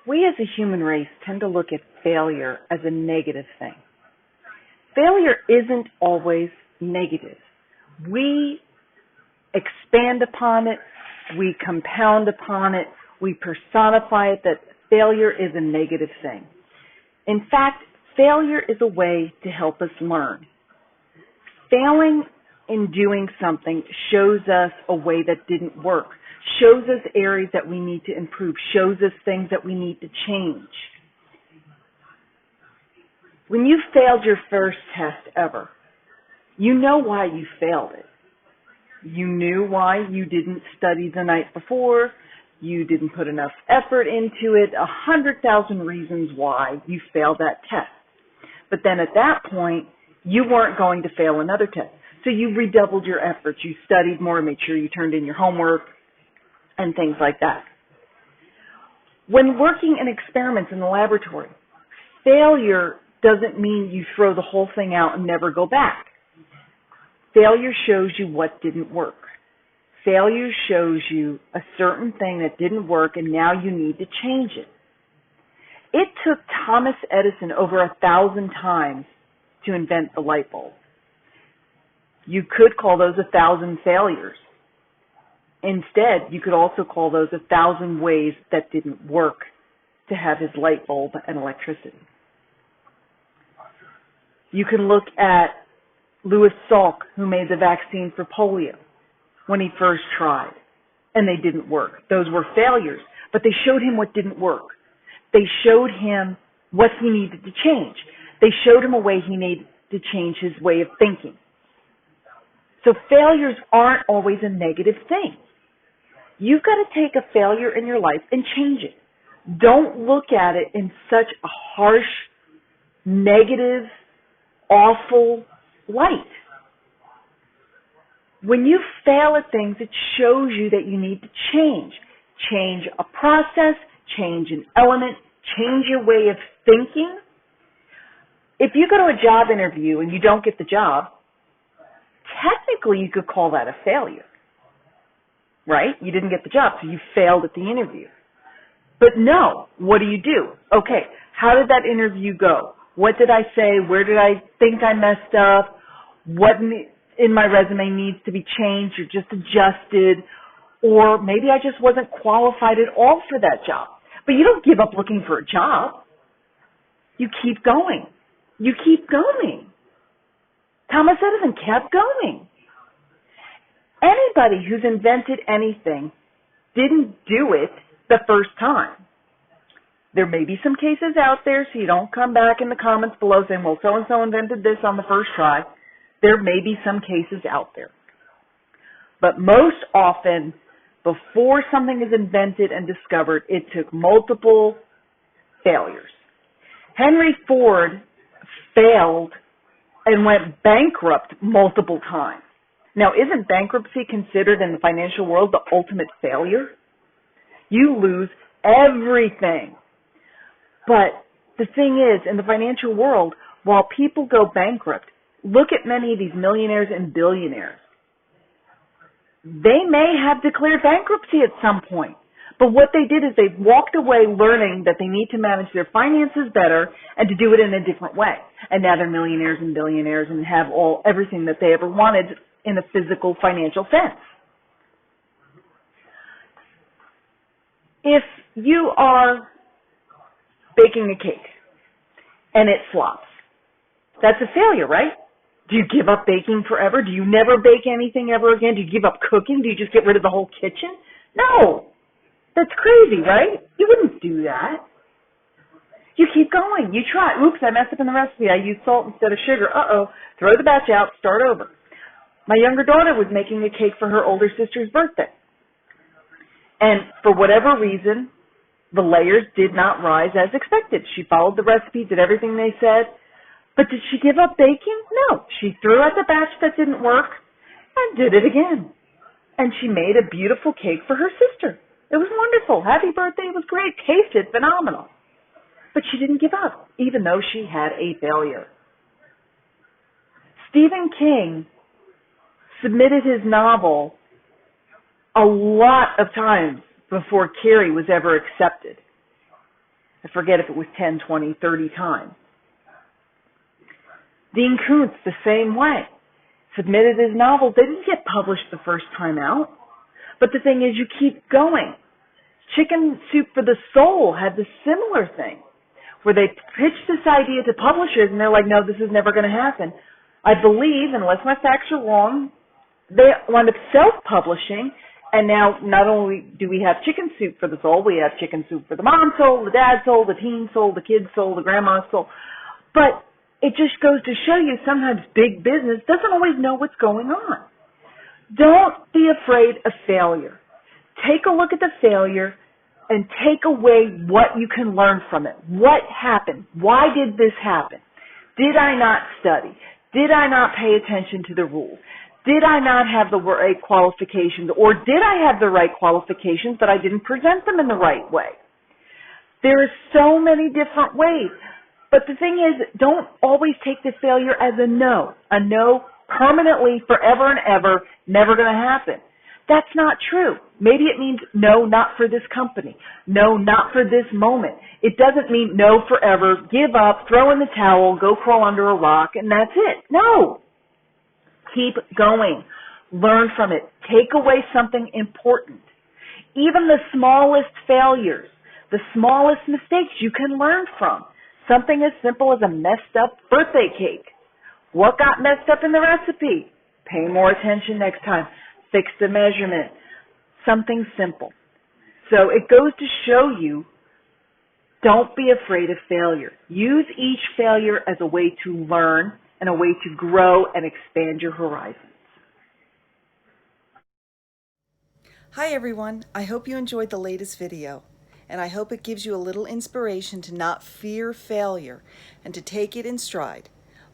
We as a human race tend to look at failure as a negative thing. Failure isn't always negative. We expand upon it, we compound upon it, we personify it that failure is a negative thing. In fact, failure is a way to help us learn. Failing in doing something shows us a way that didn't work, shows us areas that we need to improve, shows us things that we need to change. When you failed your first test ever, you know why you failed it. You knew why you didn't study the night before, you didn't put enough effort into it, 100,000 reasons why you failed that test. But then at that point, you weren't going to fail another test. So you redoubled your efforts. You studied more, made sure you turned in your homework, and things like that. When working in experiments in the laboratory, failure doesn't mean you throw the whole thing out and never go back. Failure shows you what didn't work. Failure shows you a certain thing that didn't work and now you need to change it. It took Thomas Edison over 1,000 times to invent the light bulb. You could call those 1,000 failures. Instead, you could also call those 1,000 ways that didn't work to have his light bulb and electricity. You can look at Louis Salk, who made the vaccine for polio when he first tried, and they didn't work. Those were failures, but they showed him what didn't work. They showed him what he needed to change. They showed him a way he needed to change his way of thinking. So failures aren't always a negative thing. You've got to take a failure in your life and change it. Don't look at it in such a harsh, negative, awful light. When you fail at things, it shows you that you need to change. Change a process, change an element, change your way of thinking. If you go to a job interview and you don't get the job, technically you could call that a failure, right? You didn't get the job, so you failed at the interview. But no, what do? Okay, how did that interview go? What did I say? Where did I think I messed up? What in my resume needs to be changed or just adjusted? Or maybe I just wasn't qualified at all for that job. But you don't give up looking for a job. You keep going. You keep going. Thomas Edison kept going. Anybody who's invented anything didn't do it the first time. There may be some cases out there, so you don't come back in the comments below saying, well, so-and-so invented this on the first try. There may be some cases out there. But most often, before something is invented and discovered, it took multiple failures. Henry Ford failed and went bankrupt multiple times. Now, isn't bankruptcy considered in the financial world the ultimate failure? You lose everything. But the thing is, in the financial world, while people go bankrupt, look at many of these millionaires and billionaires. They may have declared bankruptcy at some point. But what they did is they walked away learning that they need to manage their finances better and to do it in a different way. And now they're millionaires and billionaires and have everything that they ever wanted in a physical financial sense. If you are baking a cake and it flops, that's a failure, right? Do you give up baking forever? Do you never bake anything ever again? Do you give up cooking? Do you just get rid of the whole kitchen? No. That's crazy, right? You wouldn't do that. You keep going. You try. Oops, I messed up in the recipe. I used salt instead of sugar. Uh-oh. Throw the batch out. Start over. My younger daughter was making a cake for her older sister's birthday. And for whatever reason, the layers did not rise as expected. She followed the recipe, did everything they said. But did she give up baking? No. She threw out the batch that didn't work and did it again. And she made a beautiful cake for her sister. It was wonderful. Happy birthday. It was great. Tasted phenomenal. But she didn't give up, even though she had a failure. Stephen King submitted his novel a lot of times before Carrie was ever accepted. I forget if it was 10, 20, 30 times. Dean Koontz, the same way. Submitted his novels. They didn't get published the first time out. But the thing is, you keep going. Chicken Soup for the Soul had the similar thing, where they pitched this idea to publishers, and they're like, no, this is never going to happen. I believe, unless my facts are wrong, they wound up self-publishing, and now not only do we have Chicken Soup for the Soul, we have Chicken Soup for the Mom's Soul, the Dad's Soul, the Teen Soul, the Kid's Soul, the Grandma's Soul. But it just goes to show you sometimes big business doesn't always know what's going on. Don't be afraid of failure. Take a look at the failure and take away what you can learn from it. What happened? Why did this happen? Did I not study? Did I not pay attention to the rules? Did I not have the right qualifications? Or did I have the right qualifications but I didn't present them in the right way? There are so many different ways. But the thing is, don't always take the failure as a no. A no permanently, forever and ever, never going to happen. That's not true. Maybe it means no, not for this company. No, not for this moment. It doesn't mean no forever, give up, throw in the towel, go crawl under a rock, and that's it. No. Keep going. Learn from it. Take away something important. Even the smallest failures, the smallest mistakes you can learn from. Something as simple as a messed up birthday cake. What got messed up in the recipe? Pay more attention next time. Fix the measurement. Something simple. So it goes to show you, don't be afraid of failure. Use each failure as a way to learn and a way to grow and expand your horizons. Hi everyone, I hope you enjoyed the latest video, and I hope it gives you a little inspiration to not fear failure and to take it in stride.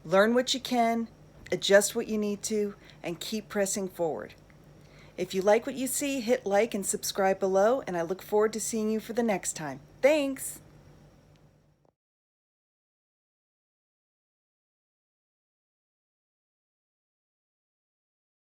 Learn what you can, adjust what you need to, and keep pressing forward. If you like what you see, hit like and subscribe below, and I look forward to seeing you for the next time. Thanks!